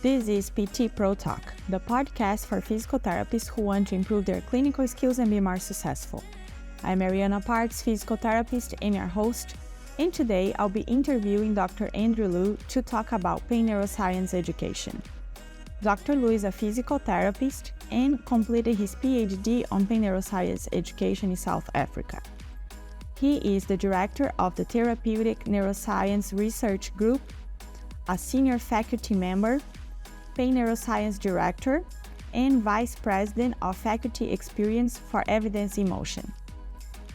This is PT Pro Talk, the podcast for physical therapists who want to improve their clinical skills and be more successful. I'm Mariana Parks, physical therapist and your host, and today I'll be interviewing Dr. Adriaan Louw to talk about pain neuroscience education. Dr. Louw is a physical therapist and completed his Ph.D. on pain neuroscience education in South Africa. He is the director of the Therapeutic Neuroscience Research Group, a senior faculty member, pain neuroscience director, and vice president of faculty experience for evidence in motion.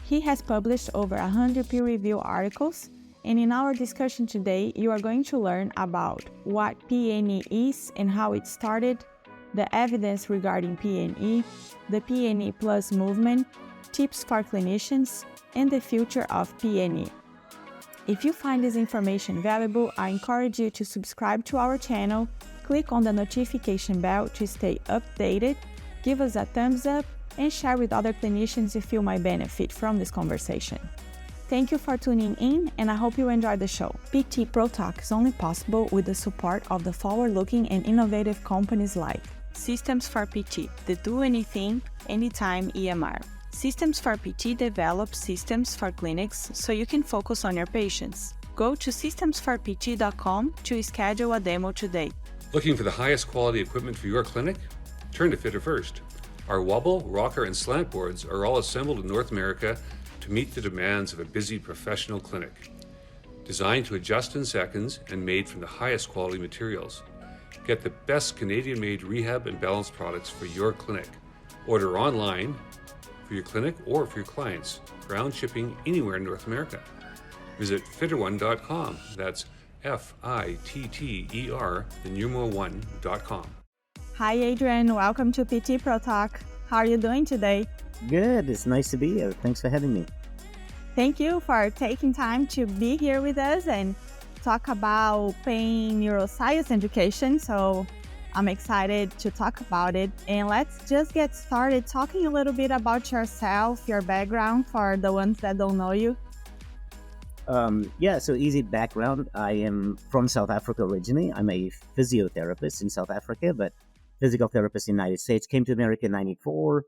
He has published over 100 peer-reviewed articles, and in our discussion today, you are going to learn about what PNE is and how it started, the evidence regarding PNE, the PNE Plus movement, tips for clinicians, and the future of PNE. If you find this information valuable, I encourage you to subscribe to our channel, click on the notification bell to stay updated, give us a thumbs up, and share with other clinicians if you might benefit from this conversation. Thank you for tuning in, and I hope you enjoy the show. PT Pro Talk is only possible with the support of the forward-looking and innovative companies like Systems for PT, the Do Anything, Anytime EMR. Systems for PT develops systems for clinics so you can focus on your patients. Go to systemsforpt.com to schedule a demo today. Looking for the highest quality equipment for your clinic? Turn to Fitter First. Our wobble, rocker, and slant boards are all assembled in North America to meet the demands of a busy professional clinic. Designed to adjust in seconds and made from the highest quality materials. Get the best Canadian-made rehab and balance products for your clinic. Order online for your clinic or for your clients. Ground shipping anywhere in North America. Visit fitterone.com. That's FITTER, the numeral 1.com. Hi Adriaan, welcome to PT Pro Talk. How are you doing today? Good, it's nice to be here. Thanks for having me. Thank you for taking time to be here with us and talk about pain neuroscience education. So I'm excited to talk about it. And let's just get started talking a little bit about yourself, your background for the ones that don't know you. So easy background. I am from South Africa originally. I'm a physiotherapist in South Africa, but physical therapist in the United States. Came to America in 94,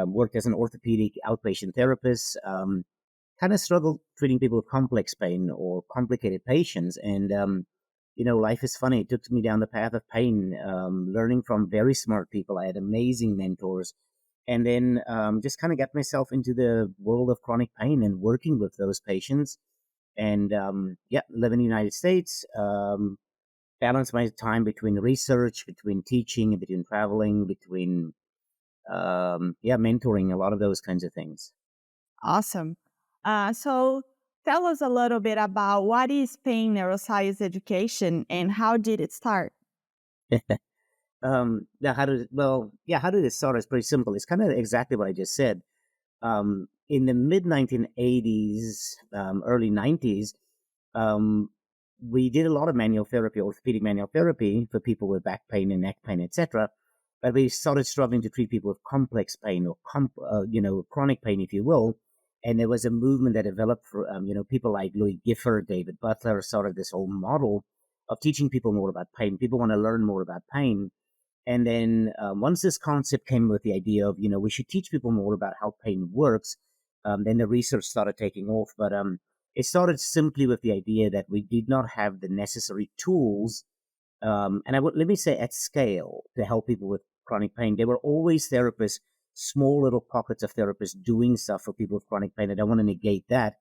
worked as an orthopedic outpatient therapist, kind of struggled treating people with complex pain or complicated patients. And, life is funny. It took me down the path of pain, learning from very smart people. I had amazing mentors. And then just kind of got myself into the world of chronic pain and working with those patients. And, live in the United States, balance my time between research, between teaching, between traveling, between, mentoring, a lot of those kinds of things. Awesome. So tell us a little bit about what is pain neuroscience education and how did it start? How did it start? It's pretty simple. It's kind of exactly what I just said. In the mid 1980s, early 90s, we did a lot of manual therapy, orthopedic manual therapy for people with back pain and neck pain, etc. But we started struggling to treat people with complex pain or chronic pain, if you will. And there was a movement that developed for people like Louis Gifford, David Butler started this whole model of teaching people more about pain. People want to learn more about pain. And then once this concept came with the idea of, we should teach people more about how pain works, then the research started taking off. But it started simply with the idea that we did not have the necessary tools, let me say at scale, to help people with chronic pain. There were always therapists, small little pockets of therapists doing stuff for people with chronic pain. I don't want to negate that.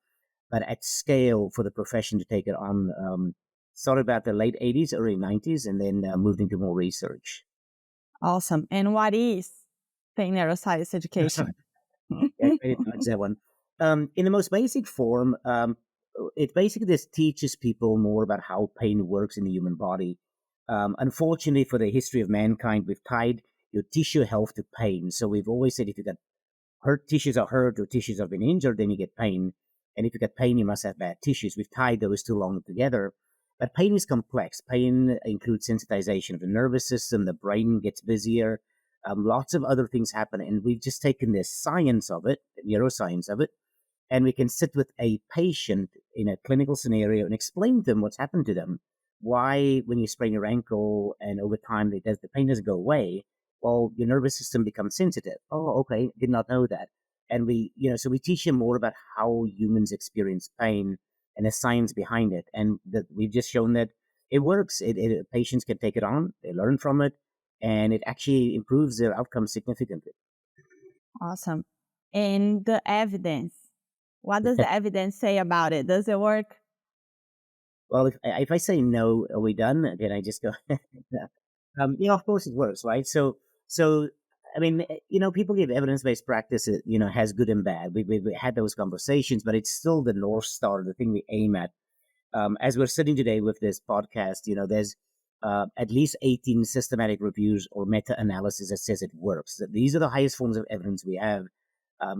But at scale for the profession to take it on, started about the late 80s, early 90s, and then moved into more research. Awesome. And what is pain neuroscience education? That's that one. In the most basic form, it basically just teaches people more about how pain works in the human body. Unfortunately, for the history of mankind, we've tied your tissue health to pain. So we've always said if you got tissues are hurt or tissues have been injured, then you get pain. And if you get pain, you must have bad tissues. We've tied those two long together. But pain is complex. Pain includes sensitization of the nervous system. The brain gets busier. Lots of other things happen. And we've just taken the science of it, the neuroscience of it, and we can sit with a patient in a clinical scenario and explain to them what's happened to them. why, when you sprain your ankle and over time the pain doesn't go away, well, your nervous system becomes sensitive. Oh, okay, did not know that. And so we teach them more about how humans experience pain and the science behind it. And that we've just shown that it works. Patients can take it on, they learn from it, and it actually improves their outcomes significantly. Awesome. And the evidence, what does the evidence say about it? Does it work? Well, if I say no, are we done? Then I just go. Of course it works, right? So I mean, people give evidence-based practice. Has good and bad. We had those conversations, but it's still the North Star, the thing we aim at. As we're sitting today with this podcast, there's at least 18 systematic reviews or meta-analysis that says it works. These are the highest forms of evidence we have.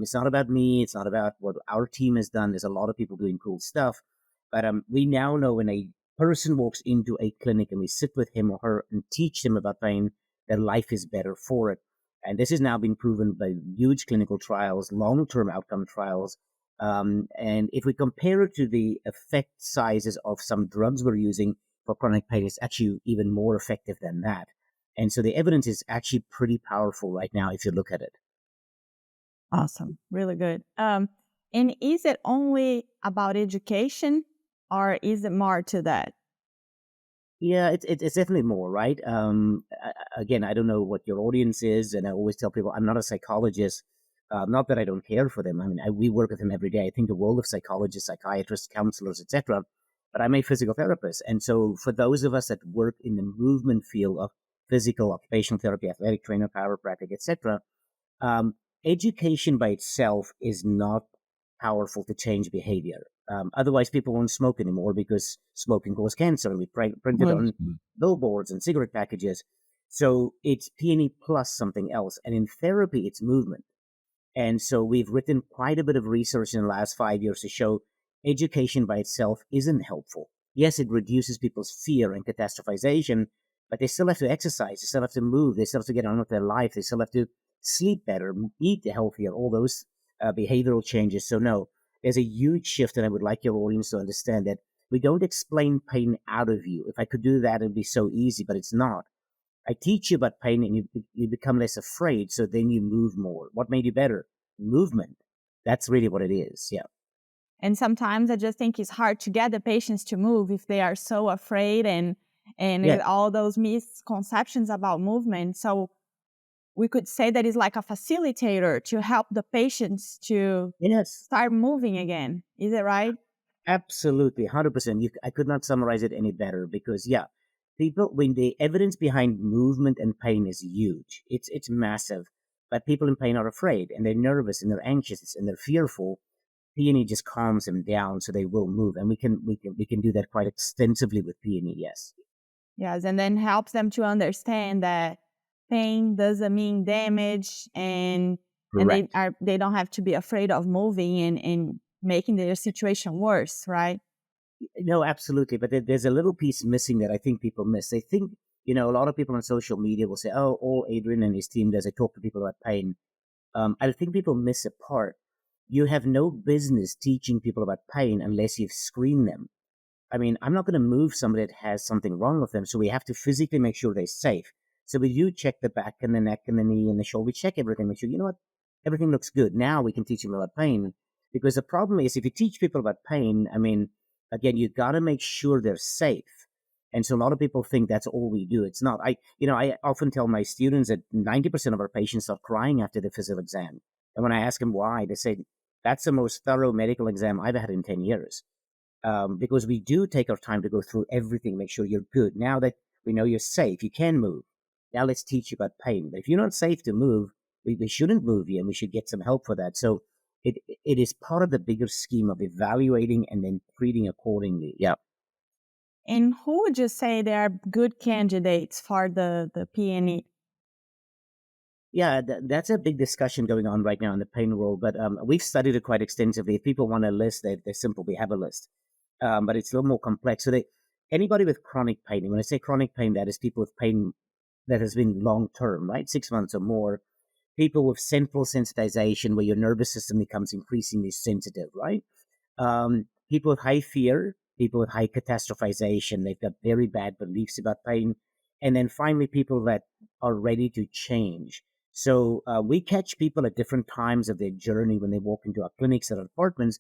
It's not about me. It's not about what our team has done. There's a lot of people doing cool stuff. But we now know when a person walks into a clinic and we sit with him or her and teach them about pain, their life is better for it. And this has now been proven by huge clinical trials, long-term outcome trials. And if we compare it to the effect sizes of some drugs we're using for chronic pain, it's actually even more effective than that. And so the evidence is actually pretty powerful right now if you look at it. Awesome. Really good. And is it only about education or is it more to that? Yeah, it's definitely more, right? Again, I don't know what your audience is, and I always tell people I'm not a psychologist. Not that I don't care for them. I mean, we work with them every day. I think the world of psychologists, psychiatrists, counselors, etc. But I'm a physical therapist, and so for those of us that work in the movement field of physical, occupational therapy, athletic trainer, chiropractic, etc., education by itself is not powerful to change behavior. Otherwise, people won't smoke anymore because smoking causes cancer. We print it on billboards and cigarette packages. So it's P&E plus something else. And in therapy, it's movement. And so we've written quite a bit of research in the last 5 years to show education by itself isn't helpful. Yes, it reduces people's fear and catastrophization, but they still have to exercise. They still have to move. They still have to get on with their life. They still have to sleep better, eat healthier, all those behavioral changes. So no, there's a huge shift, and I would like your audience to understand that we don't explain pain out of you. If I could do that, it'd be so easy, but it's not. I teach you about pain, and you become less afraid, so then you move more. What made you better? Movement. That's really what it is, yeah. And sometimes I just think it's hard to get the patients to move if they are so afraid and Yeah. all those misconceptions about movement. So we could say that it's like a facilitator to help the patients to Yes, start moving again. Is it right? absolutely, 100%. I could not summarize it any better because, yeah, when the evidence behind movement and pain is huge, it's massive. But people in pain are afraid and they're nervous and they're anxious and they're fearful. P&E just calms them down so they will move, and we can do that quite extensively with P&E. Yes. Yes, and then helps them to understand that pain doesn't mean damage, and Correct. they don't have to be afraid of moving and making their situation worse, right? No, absolutely. But there's a little piece missing that I think people miss. They think, a lot of people on social media will say, oh, all Adriaan and his team does, they talk to people about pain. I think people miss a part. You have no business teaching people about pain unless you've screened them. I mean, I'm not going to move somebody that has something wrong with them, so we have to physically make sure they're safe. So we do check the back and the neck and the knee and the shoulder. We check everything, make sure, what, everything looks good. Now we can teach them about pain. Because the problem is, if you teach people about pain, I mean, again, you got to make sure they're safe. And so a lot of people think that's all we do. It's not. I often tell my students that 90% of our patients start crying after the physical exam. And when I ask them why, they say, that's the most thorough medical exam I've had in 10 years. Because we do take our time to go through everything, make sure you're good. Now that we know you're safe, you can move. Now let's teach you about pain. But if you're not safe to move, we shouldn't move you, and we should get some help for that. So it is part of the bigger scheme of evaluating and then treating accordingly. Yeah. And who would you say they are good candidates for the P&E? Yeah, that's a big discussion going on right now in the pain world, but we've studied it quite extensively. If people want a list, they're simple. We have a list, but it's a little more complex. So anybody with chronic pain, and when I say chronic pain, that is people with pain that has been long term, right, 6 months or more. People with central sensitization, where your nervous system becomes increasingly sensitive, right? People with high fear, people with high catastrophization. They've got very bad beliefs about pain. And then finally, people that are ready to change. So we catch people at different times of their journey when they walk into our clinics or apartments.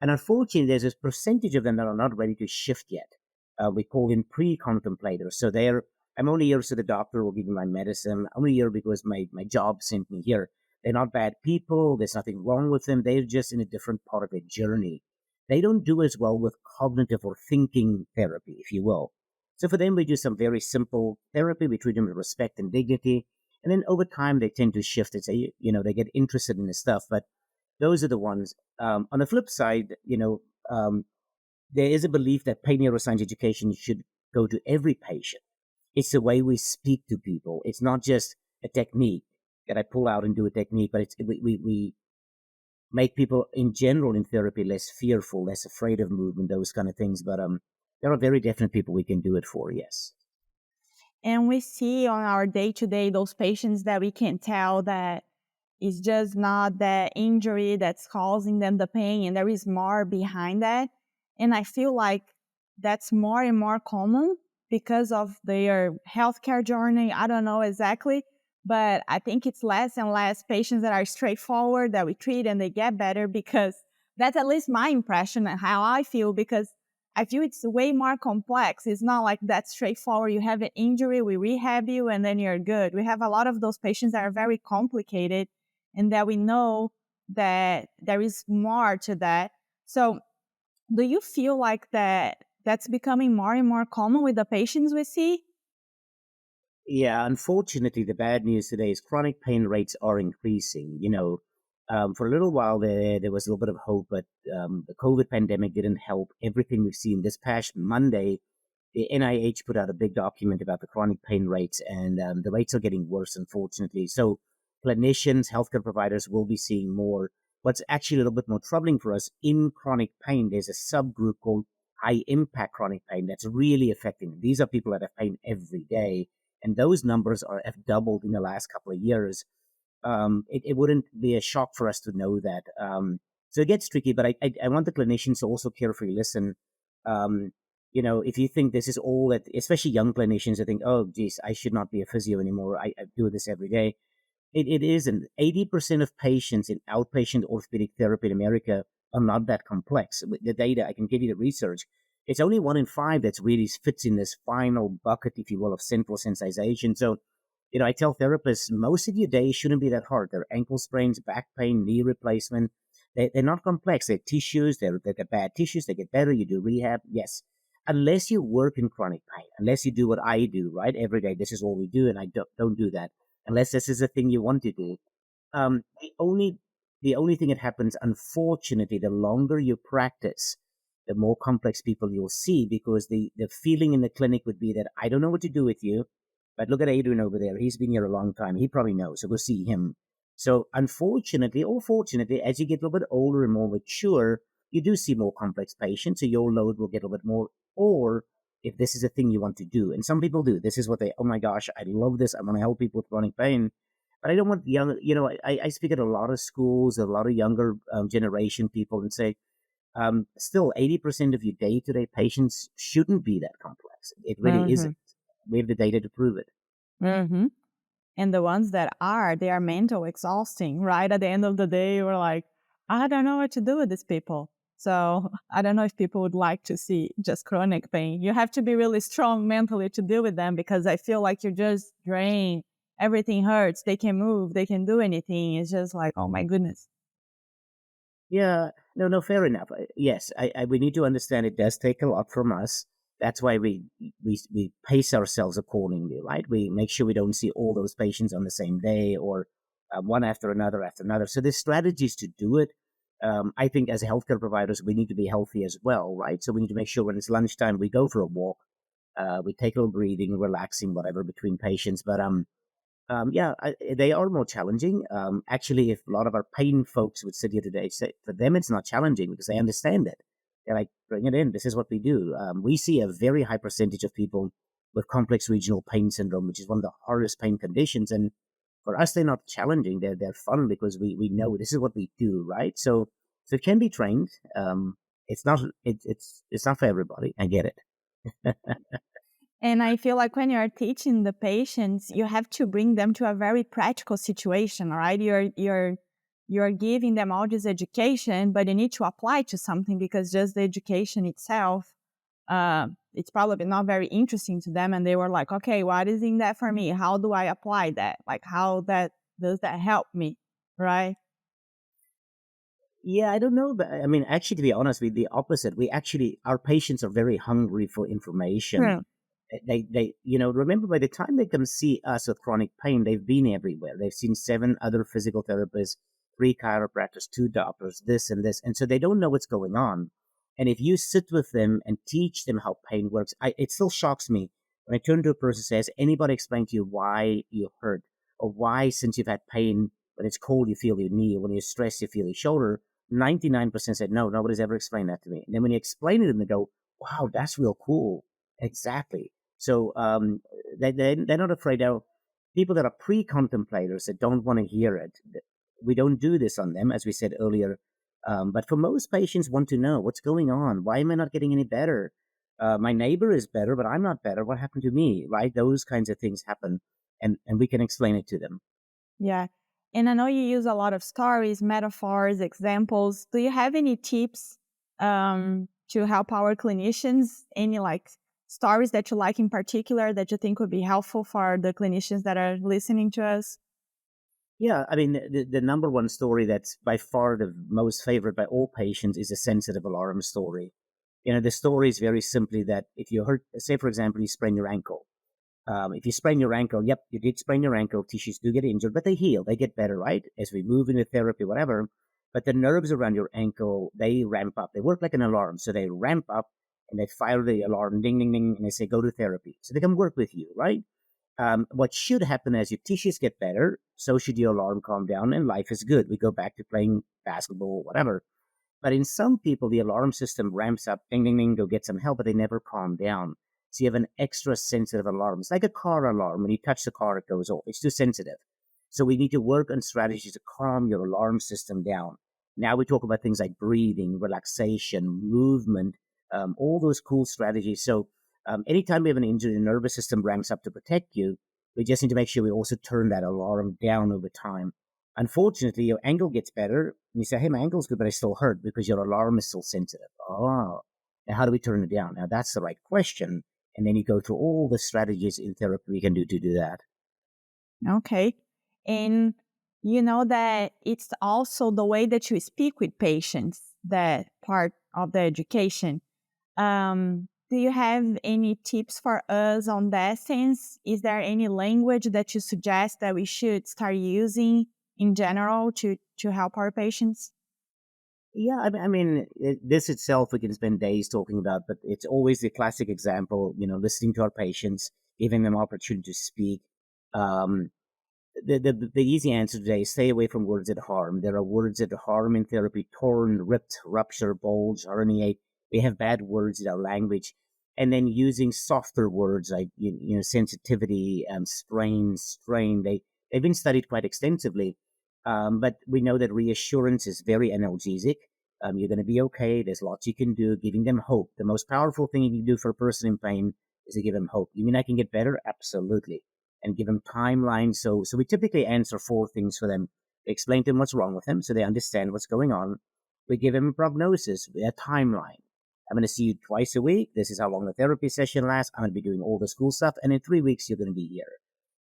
And unfortunately, there's this percentage of them that are not ready to shift yet. We call them pre-contemplators. So I'm only here so the doctor will give me my medicine. I'm only here because my job sent me here. They're not bad people. There's nothing wrong with them. They're just in a different part of their journey. They don't do as well with cognitive or thinking therapy, if you will. So for them, we do some very simple therapy. We treat them with respect and dignity. And then over time, they tend to shift and say, they get interested in this stuff. But those are the ones. On the flip side, there is a belief that pain neuroscience education should go to every patient. It's the way we speak to people. It's not just a technique that I pull out and do a technique, but we make people in general in therapy less fearful, less afraid of movement, those kind of things. But there are very definite people we can do it for, yes. And we see on our day-to-day those patients that we can tell that it's just not the injury that's causing them the pain, and there is more behind that. And I feel like that's more and more common because of their healthcare journey. I don't know exactly, but I think it's less and less patients that are straightforward that we treat and they get better, because that's at least my impression and how I feel, because I feel it's way more complex. It's not like that straightforward. You have an injury, we rehab you, and then you're good. We have a lot of those patients that are very complicated, and that we know that there is more to that. So do you feel like that's becoming more and more common with the patients we see? Yeah, unfortunately, the bad news today is chronic pain rates are increasing. For a little while there was a little bit of hope, but the COVID pandemic didn't help everything we've seen. This past Monday, the NIH put out a big document about the chronic pain rates, and the rates are getting worse, unfortunately. So clinicians, healthcare providers will be seeing more. What's actually a little bit more troubling for us, in chronic pain, there's a subgroup called high impact chronic pain that's really affecting them. These are people that have pain every day, and those numbers have doubled in the last couple of years. It wouldn't be a shock for us to know that. So it gets tricky, but I want the clinicians to also carefully listen. If you think this is all that, especially young clinicians that think, oh, geez, I should not be a physio anymore. I do this every day. It isn't. 80% of patients in outpatient orthopedic therapy in America are not that complex. With the data, I can give you the research. It's only 1 in 5 that really fits in this final bucket, if you will, of central sensitization. So, I tell therapists, most of your days shouldn't be that hard. They're ankle sprains, back pain, knee replacement. They're not complex. They're tissues. They're bad tissues. They get better. You do rehab. Yes. Unless you work in chronic pain, unless you do what I do, right? Every day, this is all we do, and I don't do that. Unless this is a thing you want to do. The only thing that happens, unfortunately, the longer you practice, the more complex people you'll see, because the feeling in the clinic would be that I don't know what to do with you, but look at Adriaan over there. He's been here a long time. He probably knows, so go see him. So unfortunately, or fortunately, as you get a little bit older and more mature, you do see more complex patients, so your load will get a little bit more. Or if this is a thing you want to do, and some people do, this is what oh my gosh, I love this. I want to help people with chronic pain. But I don't want young, I speak at a lot of schools, a lot of younger generation people, and say, still 80% of your day-to-day patients shouldn't be that complex. It really isn't. We have the data to prove it. Mm-hmm. And the ones that they are mental exhausting, right? At the end of the day, we're like, I don't know what to do with these people. So I don't know if people would like to see just chronic pain. You have to be really strong mentally to deal with them, because I feel like you're just drained. Everything hurts. They can move. They can do anything. It's just like, oh my goodness. Yeah, no, fair enough. Yes, we need to understand it does take a lot from us. That's why we pace ourselves accordingly, right? We make sure we don't see all those patients on the same day, or one after another after another. So there's strategies to do it. I think as healthcare providers, we need to be healthy as well, right? So we need to make sure when it's lunchtime, we go for a walk, we take a little breathing, relaxing, whatever, between patients. But they are more challenging. Actually, if a lot of our pain folks would sit here today, say for them it's not challenging because they understand it. They're like, bring it in. This is what we do. We see a very high percentage of people with complex regional pain syndrome, which is one of the hardest pain conditions. And for us, they're not challenging. They're fun because we know this is what we do, right? So it can be trained. It's not it's not for everybody. I get it. And I feel like when you're teaching the patients, you have to bring them to a very practical situation, right? You're giving them all this education, but you need to apply to something because just the education itself, it's probably not very interesting to them. And they were like, okay, what is in that for me? How do I apply that? Like, how that does that help me, right? Yeah, I don't know, but I mean, actually, to be honest, with the opposite. We actually, our patients are very hungry for information. Hmm. Remember, by the time they come see us with chronic pain, they've been everywhere. They've seen 7 other physical therapists, 3 chiropractors, 2 doctors, this and this, and so they don't know what's going on. And if you sit with them and teach them how pain works, it still shocks me when I turn to a person and says, "Anybody explain to you why you hurt, or why, since you've had pain, when it's cold you feel your knee, or when you're stressed you feel your shoulder?" 99% said, "No, nobody's ever explained that to me." And then when you explain it to them, they go, "Wow, that's real cool." Exactly. So they're not afraid of people that are pre-contemplators that don't want to hear it. We don't do this on them, as we said earlier. But for most patients, want to know what's going on. Why am I not getting any better? My neighbor is better, but I'm not better. What happened to me? Right? Those kinds of things happen, and we can explain it to them. Yeah. And I know you use a lot of stories, metaphors, examples. Do you have any tips to help our clinicians? Any like stories that you like in particular that you think would be helpful for the clinicians that are listening to us? Yeah, I mean, the number one story that's by far the most favorite by all patients is a sensitive alarm story. The story is very simply that if you hurt, say, for example, you sprain your ankle. If you sprain your ankle, yep, you did sprain your ankle, tissues do get injured, but they heal, they get better, right? As we move into therapy, whatever. But the nerves around your ankle, they ramp up. They work like an alarm. So they ramp up and they fire the alarm, ding, ding, ding, and they say, go to therapy. So they come work with you, right? What should happen as your tissues get better, so should your alarm calm down and life is good. We go back to playing basketball, whatever. But in some people, the alarm system ramps up, ding, ding, ding, go get some help, but they never calm down. So you have an extra sensitive alarm. It's like a car alarm. When you touch the car, it goes off. It's too sensitive. So we need to work on strategies to calm your alarm system down. Now we talk about things like breathing, relaxation, movement, all those cool strategies. So anytime we have an injury, the nervous system ramps up to protect you. We just need to make sure we also turn that alarm down over time. Unfortunately, your ankle gets better, and you say, "Hey, my ankle's good, but I still hurt because your alarm is still sensitive." Oh, now how do we turn it down? Now that's the right question, and then you go through all the strategies in therapy we can do to do that. Okay. And you know that it's also the way that you speak with patients, that part of the education. Do you have any tips for us on that sense? Is there any language that you suggest that we should start using in general to help our patients? Yeah, this itself we can spend days talking about, but it's always the classic example. Listening to our patients, giving them opportunity to speak. Um, the easy answer today is stay away from words that harm. There are words that harm in therapy: torn, ripped, rupture, bulge, herniate. We have bad words in our language, and then using softer words like sensitivity, sprain, strain. They've been studied quite extensively, but we know that reassurance is very analgesic. You're going to be okay. There's lots you can do. Giving them hope. The most powerful thing you can do for a person in pain is to give them hope. You mean I can get better? Absolutely. And give them timelines. So we typically answer 4 things for them. We explain to them what's wrong with them so they understand what's going on. We give them a prognosis, a timeline. I'm going to see you twice a week. This is how long the therapy session lasts. I'm going to be doing all the school stuff. And in 3 weeks, you're going to be here.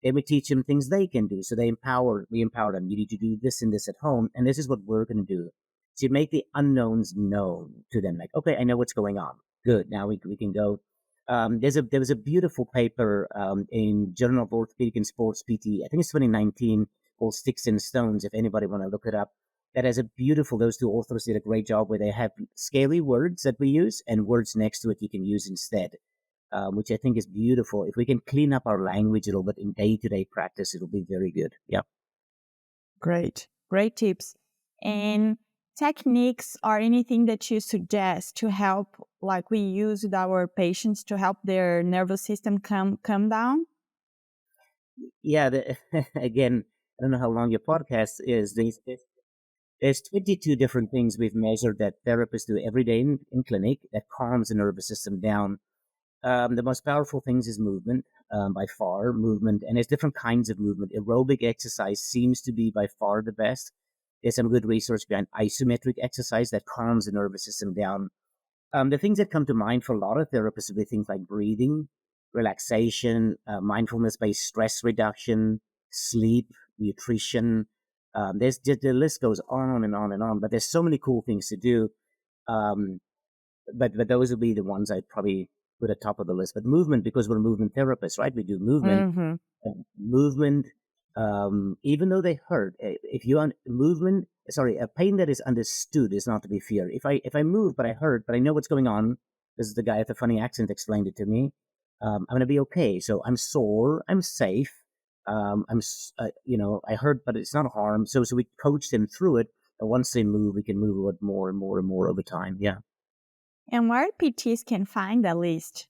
Then we teach them things they can do. So we empower them. You need to do this and this at home. And this is what we're going to do. So you make the unknowns known to them. Like, okay, I know what's going on. Good. Now we can go. There was a beautiful paper in Journal of Orthopedic and Sports PT. I think it's 2019, called "Sticks and Stones." If anybody want to look it up, that has a beautiful. Those 2 authors did a great job where they have scaly words that we use and words next to it you can use instead, which I think is beautiful. If we can clean up our language a little bit in day-to-day practice, it'll be very good. Yeah. Great. Great tips. And techniques or anything that you suggest to help, like we use with our patients to help their nervous system come down? Yeah. Again, I don't know how long your podcast is. There's 22 different things we've measured that therapists do every day in clinic that calms the nervous system down. The most powerful things is movement, by far, movement, and there's different kinds of movement. Aerobic exercise seems to be by far the best. There's some good research behind isometric exercise that calms the nervous system down. The things that come to mind for a lot of therapists would be things like breathing, relaxation, mindfulness-based stress reduction, sleep, nutrition. There's the list goes on and on and on. But there's so many cool things to do. Um, but those would be the ones I'd probably put at top of the list. But movement, because we're movement therapists, right? We do movement. Mm-hmm. Movement, even though they hurt, if you movement, sorry, a pain that is understood is not to be feared. If I move but I hurt, but I know what's going on, this is the guy with the funny accent explained it to me. I'm gonna be okay. So I'm sore, I'm safe. I hurt, but it's not harm. So we coach them through it. And once they move, we can move it more and more and more over time. Yeah. And where PTs can find that list?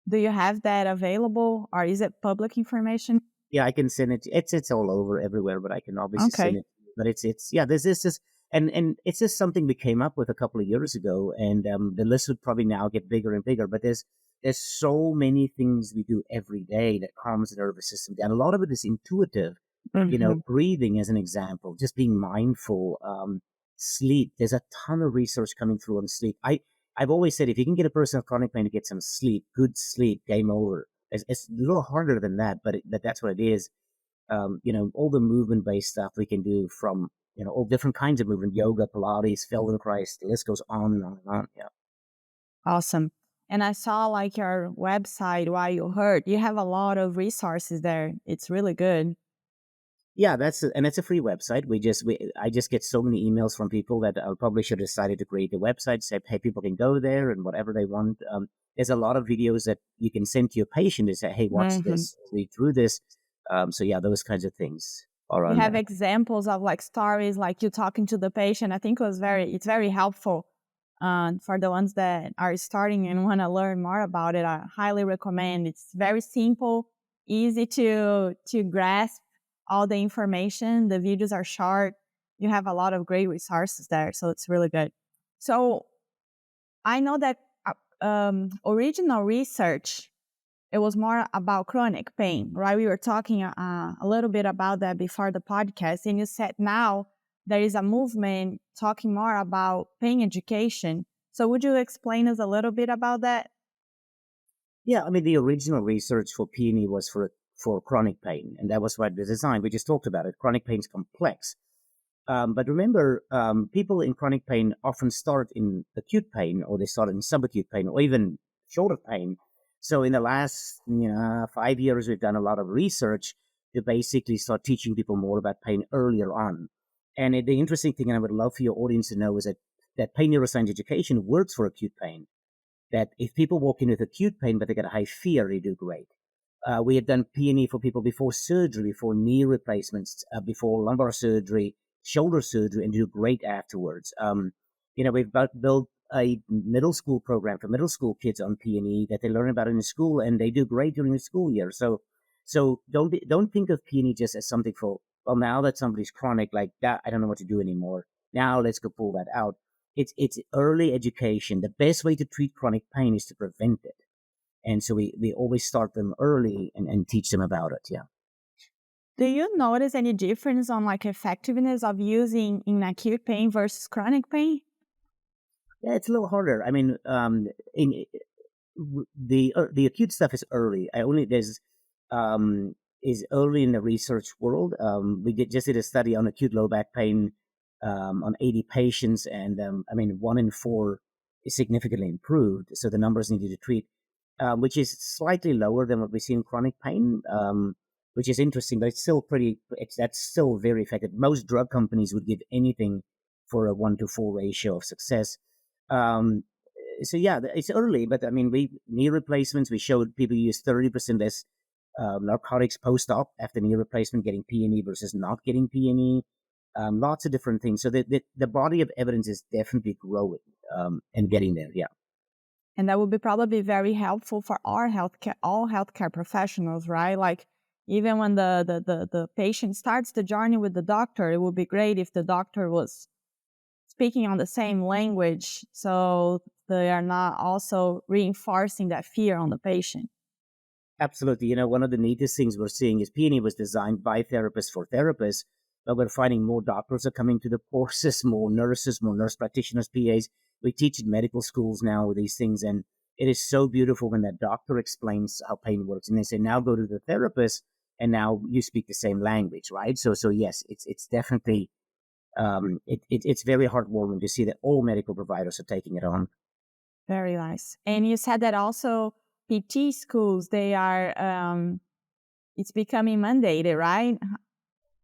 Do you have that available, or is it public information? Yeah, I can send it. It's all over everywhere, but I can obviously Okay. send it. But it's yeah. There's this and it's just something we came up with a couple of years ago, and the list would probably now get bigger and bigger. But there's so many things we do every day that calms the nervous system down. A lot of it is intuitive. Mm-hmm. Breathing as an example, just being mindful. Sleep. There's a ton of research coming through on sleep. I've always said if you can get a person with chronic pain to get some sleep, good sleep, game over. It's a little harder than that, but that's what it is. All the movement-based stuff we can do from, all different kinds of movement, yoga, Pilates, Feldenkrais, the list goes on and on and on. Yeah. Awesome. And I saw like your website, Why You Hurt. You have a lot of resources there. It's really good. Yeah, and it's a free website. I just get so many emails from people that I probably should have decided to create a website, say, hey, people can go there and whatever they want. There's a lot of videos that you can send to your patient and say, hey, watch Mm-hmm. this, read through this. So yeah, those kinds of things are You on have there. examples of like stories, like you talking to the patient. I think it's very helpful for the ones that are starting and want to learn more about it. I highly recommend. It's very simple, easy to grasp all the information. The videos are short. You have a lot of great resources there, so it's really good. So I know that original research, it was more about chronic pain, right? We were talking a little bit about that before the podcast, and you said now there is a movement talking more about pain education. So would you explain us a little bit about that? Yeah, I mean, the original research for P&E was for chronic pain, and that was why the design, we just talked about it. Chronic pain is complex. But remember, people in chronic pain often start in acute pain, or they start in subacute pain, or even shoulder pain. So in the last 5 years, we've done a lot of research to basically start teaching people more about pain earlier on. And the interesting thing, and I would love for your audience to know, is that pain neuroscience education works for acute pain. That if people walk in with acute pain, but they get a high fear, they do great. We have done P&E for people before surgery, before knee replacements, before lumbar surgery, shoulder surgery, and do great afterwards. We've built a middle school program for middle school kids on P&E that they learn about in school, and they do great during the school year. So don't think of P&E just as something for, well, now that somebody's chronic like that, I don't know what to do anymore. Now let's go pull that out. It's early education. The best way to treat chronic pain is to prevent it. And so we always start them early and teach them about it. Yeah. Do you notice any difference on like effectiveness of using in acute pain versus chronic pain? Yeah, it's a little harder. I mean, the acute stuff is early. Is early in the research world. We just did a study on acute low back pain on 80 patients, and 1 in 4 is significantly improved. So the numbers needed to treat, which is slightly lower than what we see in chronic pain, which is interesting, but that's still very effective. Most drug companies would give anything for a 1-to-4 ratio of success. So yeah, it's early, but knee replacements, we showed people use 30% less narcotics post-op after knee replacement, getting P&E versus not getting P&E. Lots of different things. So the body of evidence is definitely growing and getting there. Yeah. And that would be probably very helpful for all healthcare professionals, right? Like even when the patient starts the journey with the doctor, it would be great if the doctor was speaking on the same language, so they are not also reinforcing that fear on the patient. Absolutely. One of the neatest things we're seeing is P&E was designed by therapists for therapists, but we're finding more doctors are coming to the courses, more nurses, more nurse practitioners, PAs. We teach in medical schools now with these things, and it is so beautiful when that doctor explains how pain works, and they say, now go to the therapist, and now you speak the same language, right? So yes, it's definitely it's very heartwarming to see that all medical providers are taking it on. Very nice. And you said that also PT schools, they are, it's becoming mandated, right?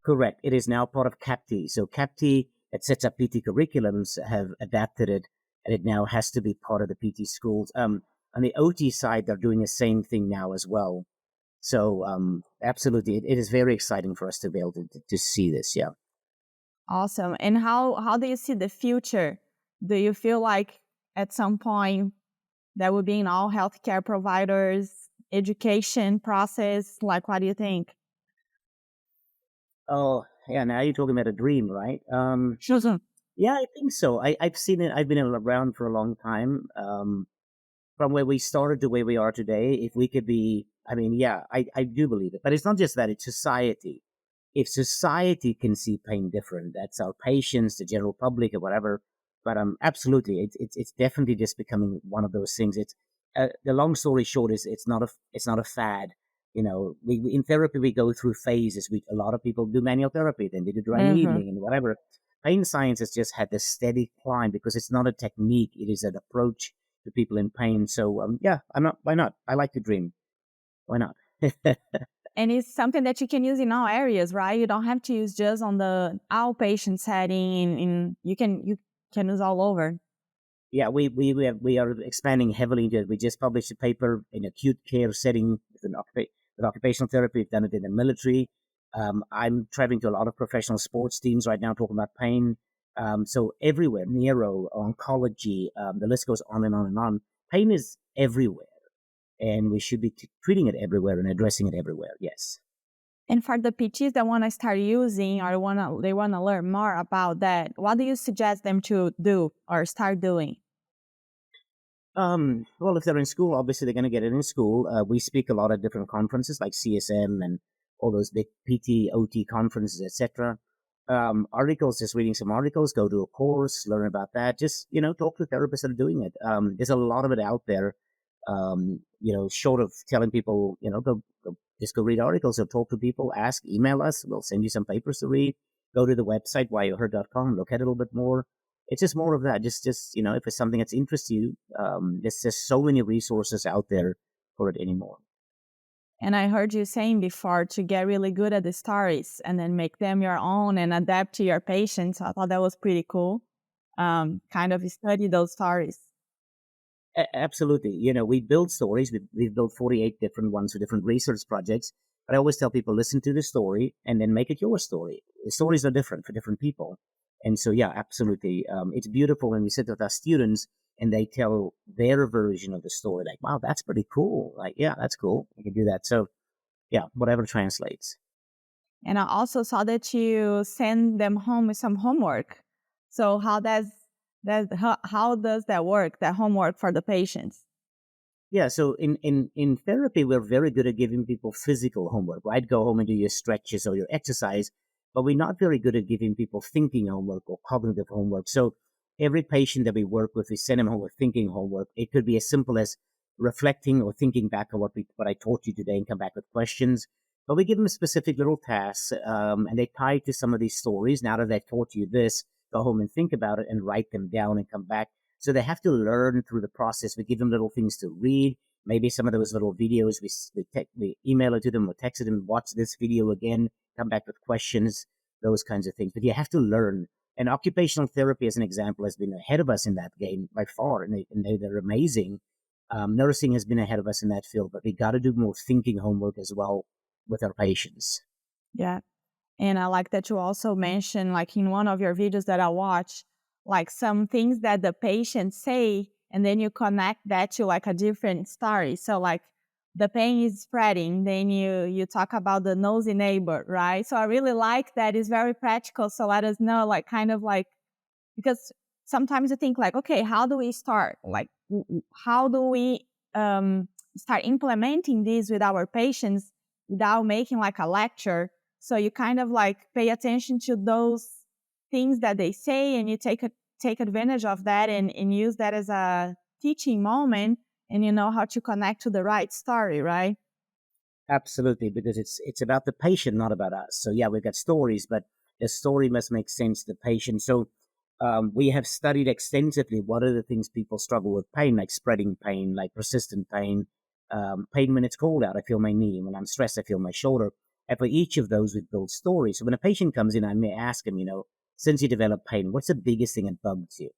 Correct. It is now part of CAPT. So CAPT, that sets up PT curriculums, have adapted it, and it now has to be part of the PT schools. On the OT side, they're doing the same thing now as well. So absolutely, it is very exciting for us to be able to see this. Yeah. Awesome. And how do you see the future? Do you feel like at some point that will be in all healthcare providers, education process? Like, what do you think? Oh, yeah. Now you're talking about a dream, right? Sure. Yeah, I think so. I've seen it. I've been around for a long time. From where we started to where we are today, if we could be, I mean, yeah, I do believe it. But it's not just that, it's society. If society can see pain different, that's our patients, the general public, or whatever. But absolutely, it's definitely just becoming one of those things. It's the long story short is it's not a fad. We in therapy we go through phases. A lot of people do manual therapy, then they do dry needling and whatever. Pain science has just had this steady climb because it's not a technique; it is an approach to people in pain. So yeah, why not? I like to dream. Why not? And it's something that you can use in all areas, right? You don't have to use just on the outpatient setting. You can use all over. Yeah, we are expanding heavily into it. We just published a paper in acute care setting with occupational therapy. We've done it in the military. I'm traveling to a lot of professional sports teams right now talking about pain. So everywhere, neuro, oncology, the list goes on and on and on. Pain is everywhere, and we should be treating it everywhere and addressing it everywhere. Yes. And for the PTs that want to start using or they want to learn more about that, what do you suggest them to do or start doing? Well, if they're in school, obviously they're going to get it in school. We speak a lot at different conferences like CSM and all those big PT, OT conferences, etc. Articles, just reading some articles, go to a course, learn about that. Just, talk to therapists that are doing it. There's a lot of it out there. Short of telling people, just go read articles or talk to people, email us. We'll send you some papers to read. Go to the website, whyouhurt.com, look at it a little bit more. It's just more of that. Just if it's something that interests you, there's just so many resources out there for it anymore. And I heard you saying before to get really good at the stories and then make them your own and adapt to your patients. I thought that was pretty cool. Kind of study those stories. Absolutely. We build stories. We've built 48 different ones for different research projects. But I always tell people, listen to the story and then make it your story. The stories are different for different people. And so, yeah, absolutely. It's beautiful when we sit with our students and they tell their version of the story. Like, wow, that's pretty cool. Like, yeah, that's cool. I can do that. So, yeah, whatever translates. And I also saw that you send them home with some homework. So how does that work, that homework for the patients? Yeah, so in therapy, we're very good at giving people physical homework, right? Go home and do your stretches or your exercise, but we're not very good at giving people thinking homework or cognitive homework. So every patient that we work with, we send them home with thinking homework. It could be as simple as reflecting or thinking back on what I taught you today and come back with questions. But we give them specific little tasks, and they tie to some of these stories. Now that I've taught you this, go home and think about it and write them down and come back. So they have to learn through the process. We give them little things to read. Maybe some of those little videos, we email it to them or text them, watch this video again, come back with questions, those kinds of things. But you have to learn. And occupational therapy, as an example, has been ahead of us in that game by far, and they're amazing. Nursing has been ahead of us in that field, but we got to do more thinking homework as well with our patients. Yeah. And I like that you also mentioned, like in one of your videos that I watched, like some things that the patients say, and then you connect that to like a different story. So like the pain is spreading, then you talk about the nosy neighbor, right? So I really like that. It's very practical. So let us know, like kind of like, because sometimes you think like, okay, how do we start? Like, how do we start implementing this with our patients without making like a lecture? So you kind of like pay attention to those things that they say, and you take advantage of that and use that as a teaching moment, and you know how to connect to the right story, right? Absolutely, because it's about the patient, not about us. So yeah, we've got stories, but the story must make sense to the patient. So we have studied extensively what are the things people struggle with pain, like spreading pain, like persistent pain, pain when it's cold out. I feel my knee. When I'm stressed, I feel my shoulder. And for each of those, we build stories. So when a patient comes in, I may ask him, since you developed pain, what's the biggest thing that bugs you?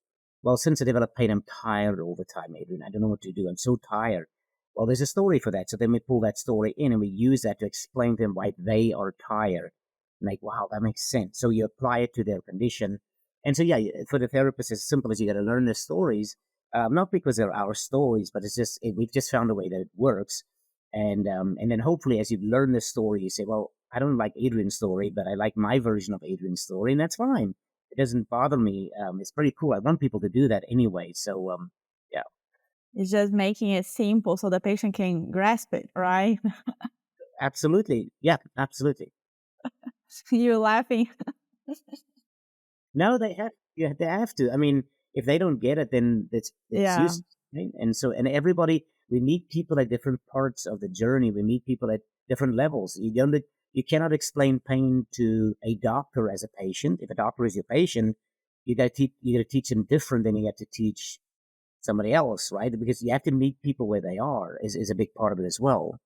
Well, since I developed pain, I'm tired all the time, Adrian. I don't know what to do. I'm so tired. Well, there's a story for that. So then we pull that story in and we use that to explain to them why they are tired. Like, wow, that makes sense. So you apply it to their condition. And so, yeah, for the therapist, it's as simple as you got to learn the stories, not because they're our stories, but we've just found a way that it works. And then hopefully as you learn the story, you say, well, I don't like Adrian's story, but I like my version of Adrian's story. And that's fine. It doesn't bother me. It's pretty cool. I want people to do that anyway. So, yeah. It's just making it simple so the patient can grasp it, right? Absolutely. Yeah, absolutely. You're laughing. No, they have. Yeah, they have to. I mean, if they don't get it, then it's Yeah. useless. Right? And everybody, we meet people at different parts of the journey. We meet people at different levels. You cannot explain pain to a doctor as a patient. If a doctor is your patient, you got to teach them different than you have to teach somebody else, right? Because you have to meet people where they are is a big part of it as well.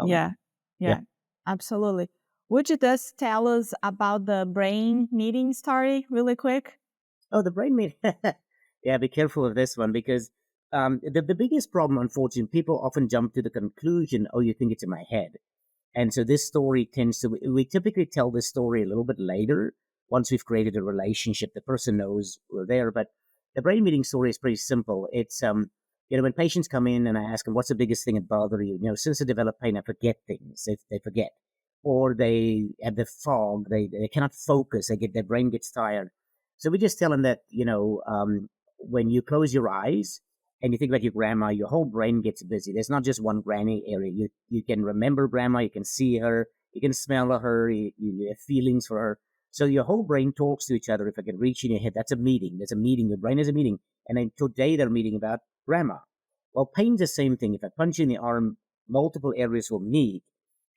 Yeah. Yeah. Absolutely. Would you just tell us about the brain meeting story really quick? Oh, the brain meeting. Yeah, be careful of this one because the biggest problem, unfortunately, people often jump to the conclusion, oh, you think it's in my head. And so this story we typically tell this story a little bit later once we've created a relationship. The person knows we're there. But the brain meeting story is pretty simple. It's, when patients come in and I ask them, what's the biggest thing that bothers you? Since I developed pain, I forget things. They forget. Or they have the fog. They cannot focus. Their brain gets tired. So we just tell them that, when you close your eyes and you think about your grandma, your whole brain gets busy. There's not just one granny area. You can remember grandma, you can see her, you can smell her, you have feelings for her. So your whole brain talks to each other. If I can reach in your head, that's a meeting. There's a meeting. Your brain is a meeting. And then today they're meeting about grandma. Well, pain's the same thing. If I punch you in the arm, multiple areas will meet.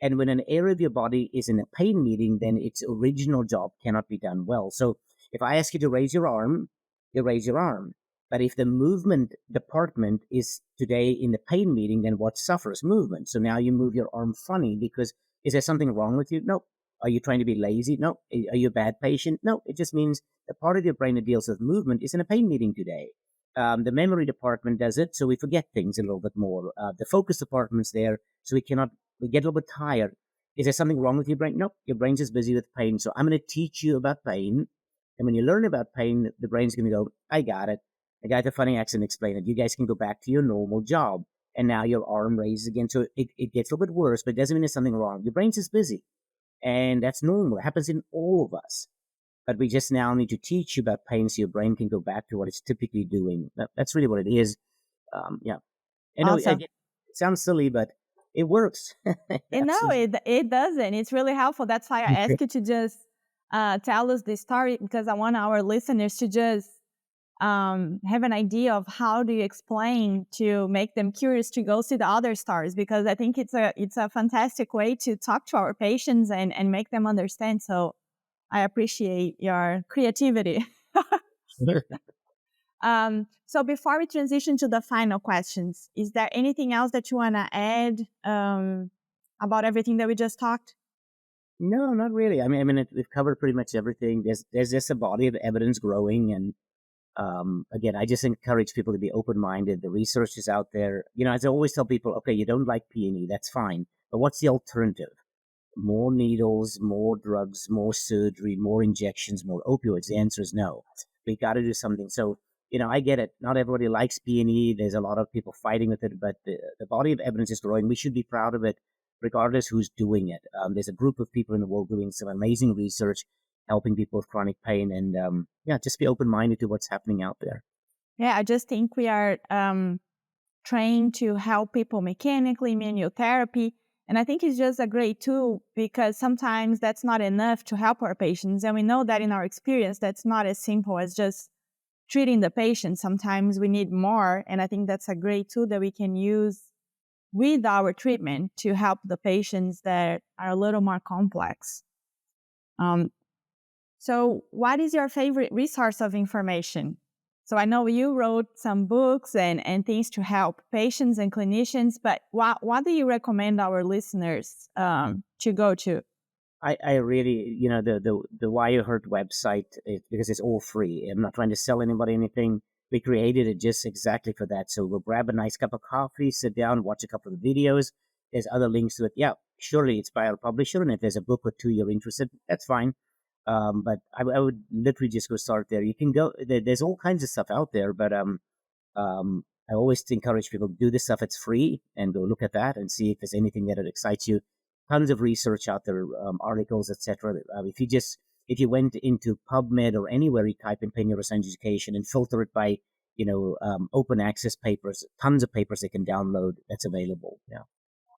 And when an area of your body is in a pain meeting, then its original job cannot be done well. So if I ask you to raise your arm, you raise your arm. But if the movement department is today in the pain meeting, then what suffers? Movement. So now you move your arm funny because is there something wrong with you? No. Are you trying to be lazy? No. Are you a bad patient? No. It just means the part of your brain that deals with movement is in a pain meeting today. The memory department does it, so we forget things a little bit more. The focus department's there, so we get a little bit tired. Is there something wrong with your brain? No. Your brain's just busy with pain. So I'm going to teach you about pain. And when you learn about pain, the brain's going to go, I got it. The guy with the funny accent explained it. You guys can go back to your normal job. And now your arm raises again. So it gets a little bit worse, but it doesn't mean there's something wrong. Your brain's just busy. And that's normal. It happens in all of us. But we just now need to teach you about pain so your brain can go back to what it's typically doing. That's really what it is. Yeah. I know Awesome. it sounds silly, but it works. No, it doesn't. It's really helpful. That's why I asked you to just tell us this story, because I want our listeners to just have an idea of how do you explain to make them curious to go see the other stories, because I think it's a fantastic way to talk to our patients and make them understand. So I appreciate your creativity. So before we transition to the final questions, is there anything else that you want to add about everything that we just talked? No, not really. I mean, we've covered pretty much everything. There's just a body of evidence growing, and again, I just encourage people to be open-minded. The research is out there. As I always tell people, okay, you don't like P&E, that's fine, but what's the alternative? More needles, more drugs, more surgery, more injections, more opioids? The answer is no. We got to do something. So, I get it. Not everybody likes P&E. There's a lot of people fighting with it, but the body of evidence is growing. We should be proud of it, regardless who's doing it. There's a group of people in the world doing some amazing research, helping people with chronic pain, and just be open-minded to what's happening out there. Yeah, I just think we are trained to help people mechanically, manual therapy. And I think it's just a great tool because sometimes that's not enough to help our patients. And we know that in our experience, that's not as simple as just treating the patient. Sometimes we need more. And I think that's a great tool that we can use with our treatment to help the patients that are a little more complex. So what is your favorite resource of information? So I know you wrote some books and things to help patients and clinicians, but what do you recommend our listeners to go to? I really, the Wireheart website, because it's all free. I'm not trying to sell anybody anything. We created it just exactly for that. So we'll grab a nice cup of coffee, sit down, watch a couple of videos. There's other links to it. Yeah, surely it's by our publisher. And if there's a book or two you're interested, that's fine. But I would literally just go start there. You can go, there's all kinds of stuff out there, but I always encourage people to do this stuff. It's free, and go look at that and see if there's anything that excites you. Tons of research out there, articles, etc. If you went into PubMed or anywhere, you type in pain neuroscience education and filter it by open access papers, tons of papers they can download that's available. Yeah.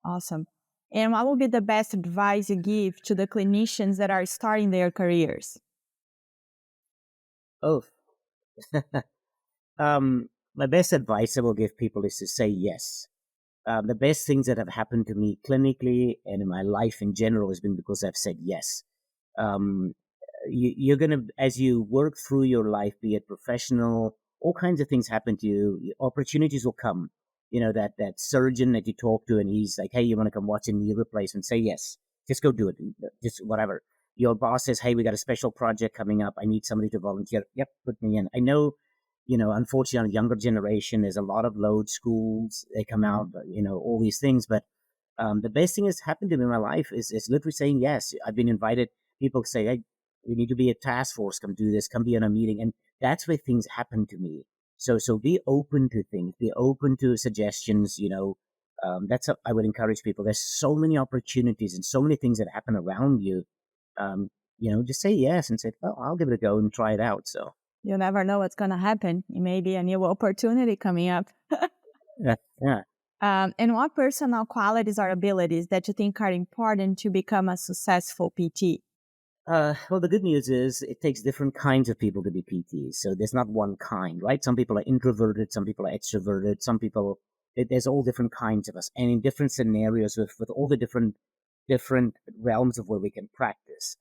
Awesome. And what would be the best advice you give to the clinicians that are starting their careers? Oh, my best advice I will give people is to say yes. The best things that have happened to me clinically and in my life in general has been because I've said yes. You're going to, as you work through your life, be it professional, all kinds of things happen to you. Opportunities will come. That surgeon that you talk to and he's like, hey, you want to come watch a knee replacement? Say yes. Just go do it. Just whatever. Your boss says, hey, we got a special project coming up. I need somebody to volunteer. Yep, put me in. I know, unfortunately, younger generation, there's a lot of load schools. They come out, all these things. But the best thing that's happened to me in my life is literally saying yes. I've been invited. People say, hey, we need to be a task force. Come do this. Come be in a meeting. And that's where things happen to me. So be open to things. Be open to suggestions. That's how I would encourage people. There's so many opportunities and so many things that happen around you. Just say yes and say, oh, I'll give it a go and try it out. So you never know what's going to happen. It may be a new opportunity coming up. Yeah. And what personal qualities or abilities that you think are important to become a successful PT? Well, the good news is it takes different kinds of people to be PTs. So there's not one kind, right? Some people are introverted, some people are extroverted, some people, there's all different kinds of us. And in different scenarios with all the different realms of where we can practice.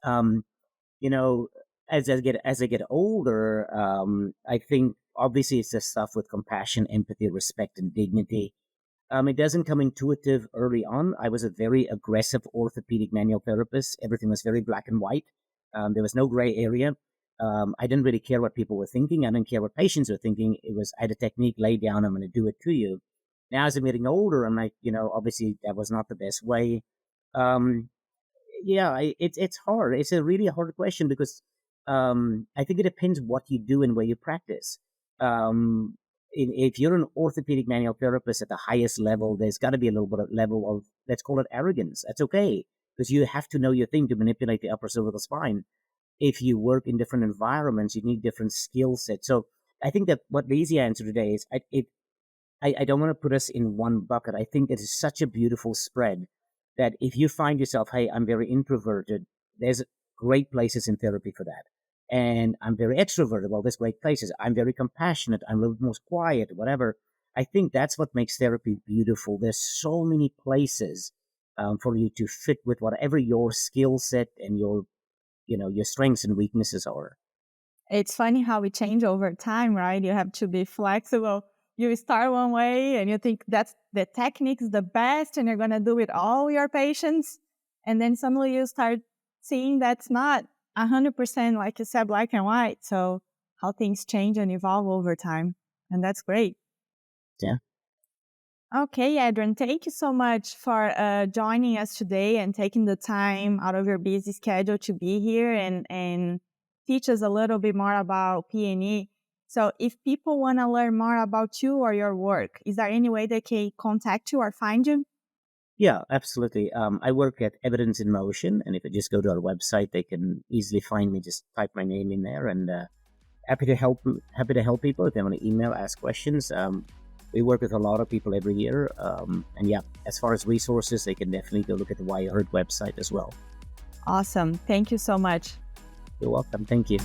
As I get older, I think obviously it's the stuff with compassion, empathy, respect, and dignity. It doesn't come intuitive early on. I was a very aggressive orthopedic manual therapist. Everything was very black and white. There was no gray area. I didn't really care what people were thinking. I didn't care what patients were thinking. I had a technique laid down. I'm going to do it to you. Now, as I'm getting older, I'm like, obviously that was not the best way. It's hard. It's a really hard question because I think it depends what you do and where you practice. If you're an orthopedic manual therapist at the highest level, there's got to be a little bit of level of, let's call it arrogance. That's okay, because you have to know your thing to manipulate the upper cervical spine. If you work in different environments, you need different skill sets. So I think that what the easy answer today is, I don't want to put us in one bucket. I think it is such a beautiful spread that if you find yourself, hey, I'm very introverted, there's great places in therapy for that. And I'm very extroverted. Well, there's great places. I'm very compassionate. I'm a little more quiet, whatever. I think that's what makes therapy beautiful. There's so many places for you to fit with whatever your skill set and your strengths and weaknesses are. It's funny how we change over time, right? You have to be flexible. You start one way and you think that's the technique is the best and you're going to do it all your patients. And then suddenly you start seeing that's not 100%, like you said, black and white. So how things change and evolve over time. And that's great. Yeah. Okay, Adriaan, thank you so much for joining us today and taking the time out of your busy schedule to be here and teach us a little bit more about P&E. So if people want to learn more about you or your work, is there any way they can contact you or find you? Yeah, absolutely. I work at Evidence in Motion, and if they just go to our website, they can easily find me. Just type my name in there, and happy to help. Happy to help people if they want to email, ask questions. We work with a lot of people every year, and yeah, as far as resources, they can definitely go look at the Wired website as well. Awesome. Thank you so much. You're welcome. Thank you.